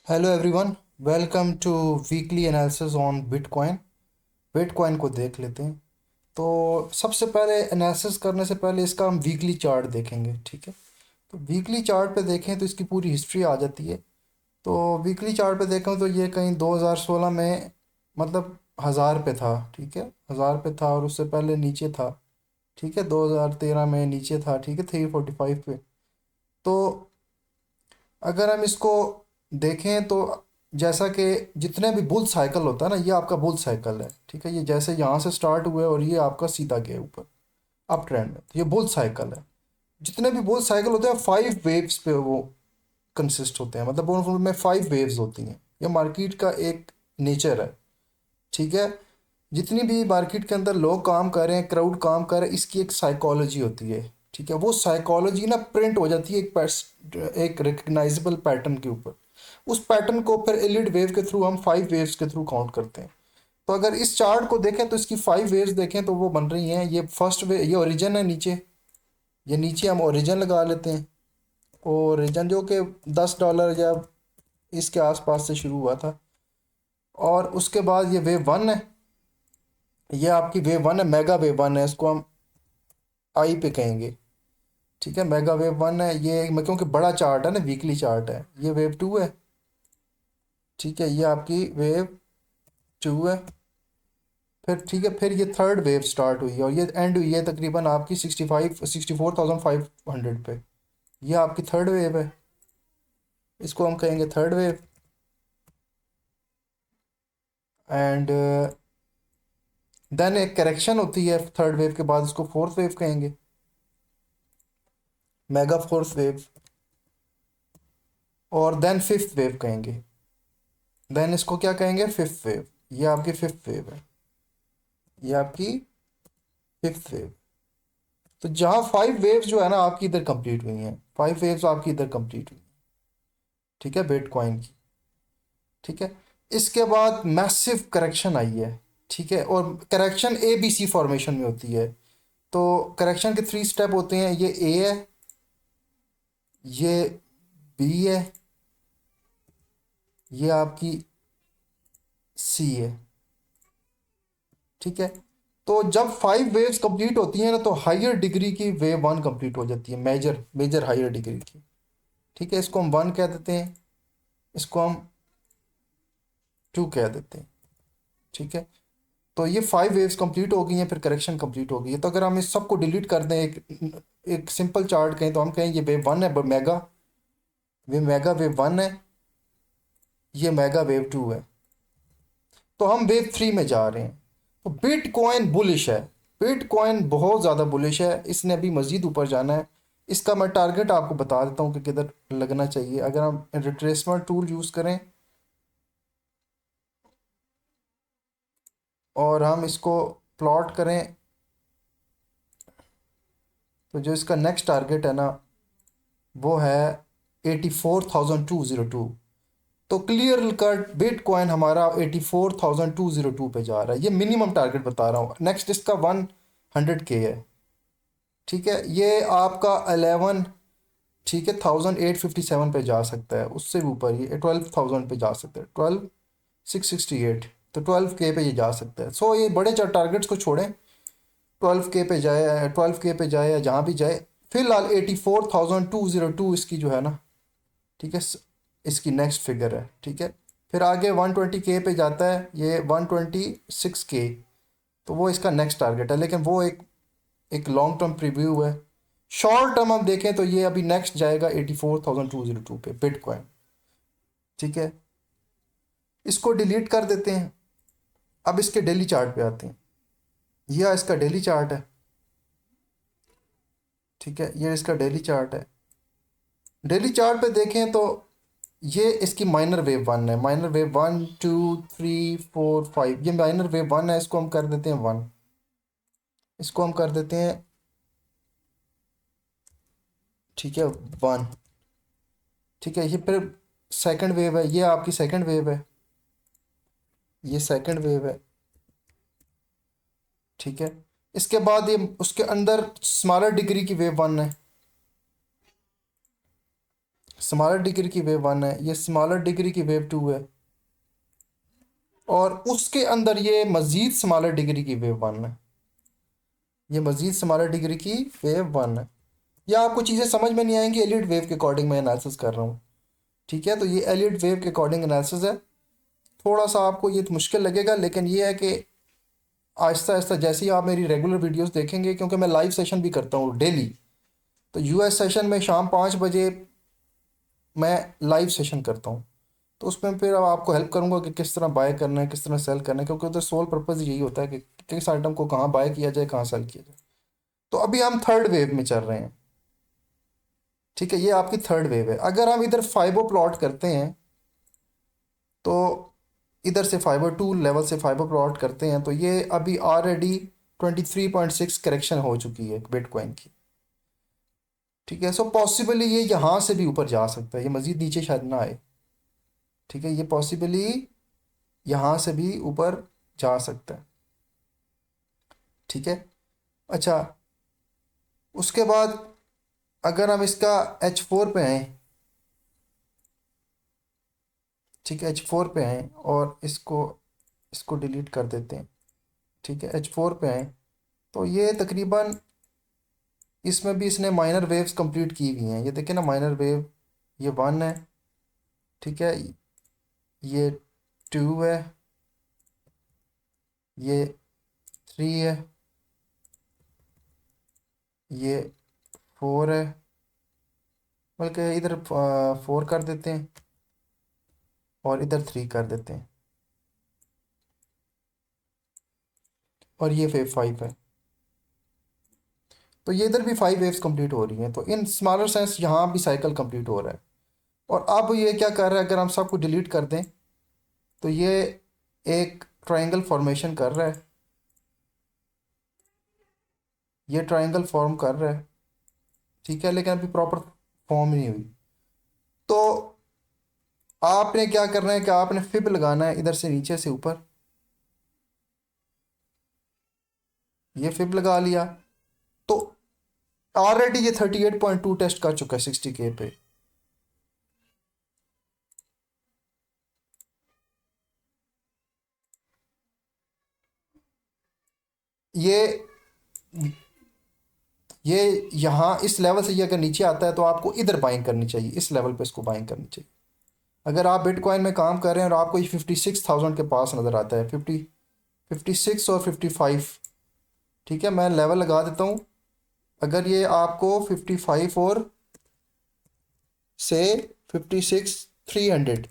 Hello everyone, welcome to weekly analysis on bitcoin. Bitcoin को देख लेते हैं। तो सबसे पहले एनालिसिस करने से पहले इसका हम वीकली चार्ट देखेंगे, ठीक है। तो वीकली चार्ट पे देखें तो इसकी पूरी हिस्ट्री आ जाती है। तो वीकली चार्ट पे देखें तो ये कहीं 2016 में मतलब 1000 पे था, ठीक है। 1000 पे था और उससे पहले नीचे था, ठीक है। 2013 में नीचे था, ठीक है, 345 पे। तो अगर हम इसको देखें तो जैसा कि जितने भी बुल साइकिल होता है ना, ये आपका बुल साइकिल है, ठीक है। ये जैसे यहाँ से स्टार्ट हुआ है और ये आपका सीधा गया ऊपर अप ट्रेंड में, तो ये बुल साइकिल है। जितने भी बुल साइकिल होते हैं 5 वेव्स पे वो कंसिस्ट होते हैं, मतलब उनमें 5 वेव्स होती हैं। ये मार्केट का एक नेचर है, ठीक है। जितनी भी मार्केट के अंदर लोग काम कर रहे हैं, क्राउड काम कर रहे हैं, इसकी एक साइकोलॉजी होती है, ठीक है। वो साइकोलॉजी ना प्रिंट हो जाती है एक रिकग्नाइजेबल पैटर्न के ऊपर। उस पैटर्न को फिर एलिड वेव के थ्रू हम 5 वेव्स के थ्रू काउंट करते हैं। तो अगर इस चार्ट को देखें तो इसकी 5 वेव्स देखें तो वो बन रही हैं। ये फर्स्ट वे, ये ओरिजिन है नीचे। ये नीचे हम ओरिजिन लगा लेते हैं। ओरिजिन जो कि $10 या इसके आसपास से शुरू हुआ था। और उसके बाद ये वेव 1 है। ये आपकी वेव 1 है, मेगा वेव 1 है, इसको हम आई पे कहेंगे, ठीक है। मेगा वेव 1 है ये, क्योंकि बड़ा चार्ट है ना, वीकली चार्ट है। ये वेव 2 है, ठीक है। ये आपकी वेव 2 है। फिर ठीक है, फिर ये थर्ड वेव स्टार्ट हुई है और ये एंड हुई है तकरीबन आपकी 64,500 पे। ये आपकी थर्ड वेव है, इसको हम कहेंगे थर्ड वेव। एंड देन एक करेक्शन होती है थर्ड वेव के बाद, इसको फोर्थ वेव कहेंगे, मेगा फोर्थ वेव। और देन फिफ्थ वेव कहेंगे। देन इसको क्या कहेंगे, फिफ्थ वेव। ये आपकी फिफ्थ वेव है, ये आपकी फिफ्थ वेव। तो जहाँ 5 वेव्स जो है ना आपकी इधर कंप्लीट हुई हैं, 5 वेव्स आपकी इधर कंप्लीट हुई, ठीक है, बिटकॉइन की, ठीक है। इसके बाद मैसिव करेक्शन आई है, ठीक है। और correction A B C formation में होती है। तो करेक्शन के 3 स्टेप होते हैं। ये ए है, ये बी है, ये आपकी सी है, ठीक है। तो जब 5 वेव्स कंप्लीट होती हैं ना, तो हायर डिग्री की वेव 1 कंप्लीट हो जाती है, मेजर मेजर हायर डिग्री की, ठीक है। इसको हम 1 कह देते हैं, इसको हम 2 कह देते हैं, ठीक है। तो ये 5 वेव्स कंप्लीट हो गई हैं, फिर करेक्शन कंप्लीट हो गई है। तो अगर हम इस सबको डिलीट कर दें, एक एक सिंपल चार्ट कहें, तो हम कहें ये वेव 1 है, मेगा वेव 1 है, ये मेगा वेव 2 है। तो हम वेव 3 में जा रहे हैं। तो बिटकॉइन बुलिश है, बिटकॉइन बहुत ज़्यादा बुलिश है, इसने अभी मज़ीद ऊपर जाना है। इसका मैं टारगेट आपको बता देता हूँ कि किधर लगना चाहिए। अगर हम रिट्रेसमेंट टूल यूज़ करें और हम इसको प्लॉट करें, तो जो इसका नेक्स्ट टारगेट है ना, वो है 84,202। तो क्लियर कट बिटकॉइन हमारा 84,202 पे जा रहा है। ये मिनिमम टारगेट बता रहा हूँ। नेक्स्ट इसका 100K है, ठीक है। ये आपका 11, ठीक है, 1857 पे जा सकता है। उससे भी ऊपर ये 12,000 पे जा सकता है, 12,668। तो 12K पे ये जा सकता है। सो ये बड़े चार टारगेट्स को छोड़ें, 12K पे जाए, 12K पे जाए या जहाँ भी जाए, फिलहाल 84,202 इसकी जो है ना, ठीक है, इसकी नेक्स्ट फिगर है, ठीक है। फिर आगे 120K पे जाता है, ये 126K। तो वो इसका नेक्स्ट टारगेट है, लेकिन वो एक एक लॉन्ग टर्म प्रीव्यू है। शॉर्ट टर्म हम देखें तो ये अभी नेक्स्ट जाएगा 84,202 पे बिटकॉइन, ठीक है। इसको डिलीट कर देते हैं। अब इसके डेली चार्ट पे आते हैं। यह इसका डेली चार्ट है, ठीक है। ये इसका डेली चार्ट है। डेली चार्ट पे देखें तो ये इसकी माइनर वेव 1 है। माइनर वेव 1 2 3 4 5, ये माइनर वेव 1 है, इसको हम कर देते हैं 1। इसको हम कर देते हैं, ठीक है, 1, ठीक है। ये फिर सेकंड वेव है, ये आपकी सेकंड वेव है, ये सेकंड वेव है, ठीक है। इसके बाद ये उसके अंदर स्मॉलर डिग्री की वेव 1 है, स्मॉलर डिग्री की वेव 1 है, ये स्मॉलर डिग्री की वेव 2 है, और उसके अंदर ये मज़ीद स्मॉलर डिग्री की वेव 1 है, ये मज़ीद स्मॉलर डिग्री की वेव 1 है। या आपको चीज़ें समझ में नहीं आएंगी, एलियट वेव के अकॉर्डिंग मैं एनालिसिस कर रहा हूँ, ठीक है। तो ये एलियट वेव के अकॉर्डिंग एनालिसिस है। थोड़ा सा आपको ये मुश्किल लगेगा, लेकिन ये है कि आहिस्ता आहिस्ता जैसे ही आप मेरी रेगुलर वीडियोस देखेंगे, क्योंकि मैं लाइव सेशन भी करता हूँ डेली, तो यूएस सेशन में शाम 5 बजे मैं लाइव सेशन करता हूँ। तो उसमें फिर अब आपको हेल्प करूँगा कि किस तरह बाय करना है, किस तरह सेल करना है, क्योंकि उधर सोल पर्पज़ यही होता है कि किस आइटम को कहाँ बाय किया जाए, कहाँ सेल किया जाए। तो अभी हम थर्ड वेव में चल रहे हैं, ठीक है। ये आपकी थर्ड वेव है। अगर हम इधर फाइबो प्लॉट करते हैं, तो इधर से फाइबर 2 लेवल से फाइबर प्लॉट करते हैं, तो ये अभी ऑलरेडी 23.6 करेक्शन हो चुकी है बिटकॉइन की, ठीक है। सो पॉसिबली ये यहाँ से भी ऊपर जा सकता है, ये मज़ीद नीचे शायद ना आए, ठीक है। ये पॉसिबली यहाँ से भी ऊपर जा सकता है, ठीक है। अच्छा, उसके बाद अगर हम इसका H4 पे आएँ, ठीक है, H4 पे आएँ और इसको इसको डिलीट कर देते हैं, ठीक है। H4 पे आएँ, तो ये तकरीबन इसमें भी इसने माइनर वेव्स कंप्लीट की हुई हैं। ये देखें ना, माइनर वेव ये 1 है, ठीक है, ये 2 है, ये 3 है, ये 4 है, बल्कि इधर 4 कर देते हैं और इधर 3 कर देते हैं, और ये वेव 5 है। तो ये इधर भी 5 वेव्स कंप्लीट हो रही हैं। तो इन स्मॉलर सेंस यहाँ भी साइकिल कंप्लीट हो रहा है। और अब ये क्या कर रहा है, अगर हम सबको डिलीट कर दें, तो ये एक ट्रायंगल फॉर्मेशन कर रहा है, ये ट्रायंगल फॉर्म कर रहा है, ठीक है, लेकिन अभी प्रॉपर फॉर्म नहीं हुई। तो आपने क्या करना है कि आपने फिब लगाना है इधर से नीचे से ऊपर, ये फिब लगा लिया, तो ऑलरेडी ये 38.2 टेस्ट कर चुका है 60K पे। ये ये यहाँ इस लेवल से ये अगर नीचे आता है, तो आपको इधर बाइंग करनी चाहिए, इस लेवल पे इसको बाइंग करनी चाहिए। अगर आप बिटकॉइन में काम कर रहे हैं और आपको ये 56,000 के पास नज़र आता है, 56 और 55, ठीक है, मैं लेवल लगा देता हूँ। अगर ये आपको 55 और से 56,300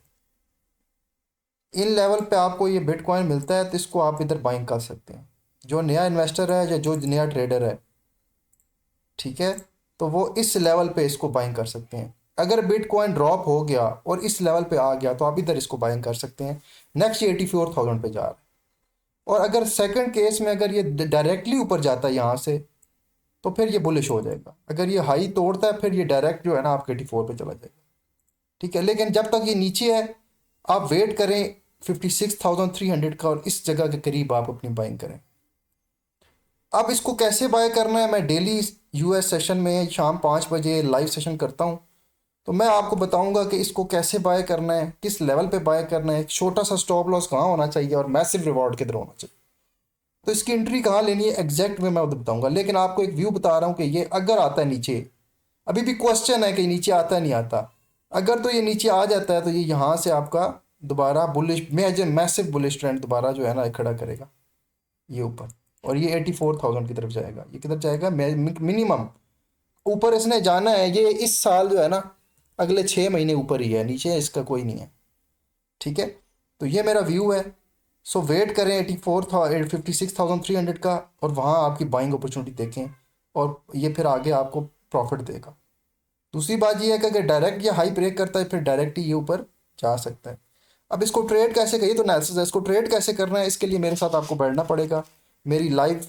इन लेवल पे आपको ये बिटकॉइन मिलता है, तो इसको आप इधर बाइंग कर सकते हैं। जो नया इन्वेस्टर है या जो नया ट्रेडर है, ठीक है, तो वो इस लेवल पे इसको बाइंग कर सकते हैं। अगर बिटकॉइन ड्रॉप हो गया और इस लेवल पे आ गया, तो आप इधर इसको बाइंग कर सकते हैं। नेक्स्ट ये 84,000 पे जा रहा है। और अगर सेकंड केस में अगर ये डायरेक्टली ऊपर जाता है यहाँ से, तो फिर ये बुलिश हो जाएगा। अगर ये हाई तोड़ता है, फिर ये डायरेक्ट जो है ना आपके 84 पे चला जाएगा, ठीक है। लेकिन जब तक ये नीचे है, आप वेट करें 56,300 का, और इस जगह के करीब आप अपनी बाइंग करें। अब इसको कैसे बाय करना है, मैं डेली यूएस सेशन में शाम 5 बजे लाइव सेशन करता हूँ। तो मैं आपको बताऊंगा कि इसको कैसे बाय करना है, किस लेवल पे बाय करना है, छोटा सा स्टॉप लॉस कहाँ होना चाहिए और मैसिव रिवॉर्ड किधर होना चाहिए। तो इसकी एंट्री कहाँ लेनी है एग्जैक्ट में मैं उधर बताऊंगा, लेकिन आपको एक व्यू बता रहा हूँ कि ये अगर आता है नीचे, अभी भी क्वेश्चन है कि नीचे आता है नहीं आता। अगर तो ये नीचे आ जाता है, तो ये यहाँ से आपका दोबारा बुलिश मैसिव बुलिश ट्रेंड दोबारा जो है ना खड़ा करेगा ये ऊपर, और ये 84,000 की तरफ जाएगा। ये किधर जाएगा, मिनिमम ऊपर इसने जाना है। ये इस साल जो है ना अगले 6 महीने ऊपर ही है, नीचे इसका कोई नहीं है, ठीक है। तो ये मेरा व्यू है। सो वेट करें 56,300 का, और वहाँ आपकी बाइंग अपॉर्चुनिटी देखें, और ये फिर आगे आपको प्रॉफिट देगा। दूसरी बात ये है कि अगर डायरेक्ट ये हाई ब्रेक करता है, फिर डायरेक्ट ही ये ऊपर जा सकता है। अब इसको ट्रेड कैसे करिए, तो एनालिसिस है, इसको ट्रेड कैसे करना है, इसके लिए मेरे साथ आपको बैठना पड़ेगा। मेरी लाइव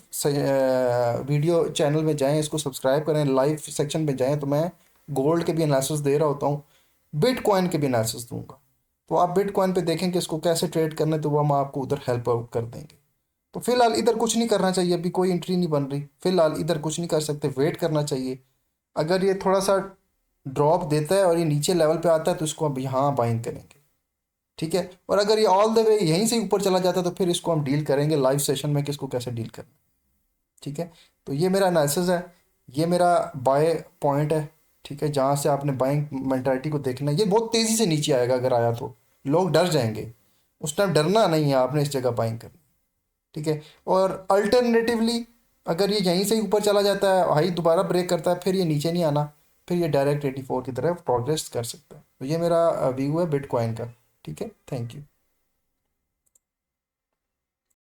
वीडियो चैनल में जाएं, इसको सब्सक्राइब करें, लाइव सेक्शन में जाएं, तो मैं गोल्ड के भी एनालिसिस दे रहा होता हूँ, बिटकॉइन के भी एनालिसिस दूंगा। तो आप बिटकॉइन पे देखें कि इसको कैसे ट्रेड करना है, तो वो हम आपको उधर हेल्प आउट कर देंगे। तो फिलहाल इधर कुछ नहीं करना चाहिए, अभी कोई एंट्री नहीं बन रही, फिलहाल इधर कुछ नहीं कर सकते, वेट करना चाहिए। अगर ये थोड़ा सा ड्रॉप देता है और ये नीचे लेवल पे आता है तो इसको अब यहाँ बाइंग करेंगे, ठीक है। और अगर ये ऑल द वे यहीं से ऊपर चला जाता है तो फिर इसको हम डील करेंगे लाइव सेशन में कि इसको कैसे डील करना है, ठीक है। तो ये मेरा एनालिसिस है, ये मेरा बाय पॉइंट है, ठीक है, जहाँ से आपने बाइंग मेंटालिटी को देखना है। ये बहुत तेज़ी से नीचे आएगा, अगर आया तो लोग डर जाएंगे, उस टाइम डरना नहीं है आपने, इस जगह बाइंग करनी, ठीक है। और अल्टरनेटिवली अगर ये यहीं से ही ऊपर चला जाता है, हाई दोबारा ब्रेक करता है, फिर ये नीचे नहीं आना, फिर ये डायरेक्ट 84 की तरफ प्रोग्रेस कर सकता है। तो ये मेरा व्यू है बिटकॉइन का, ठीक है। Thank you.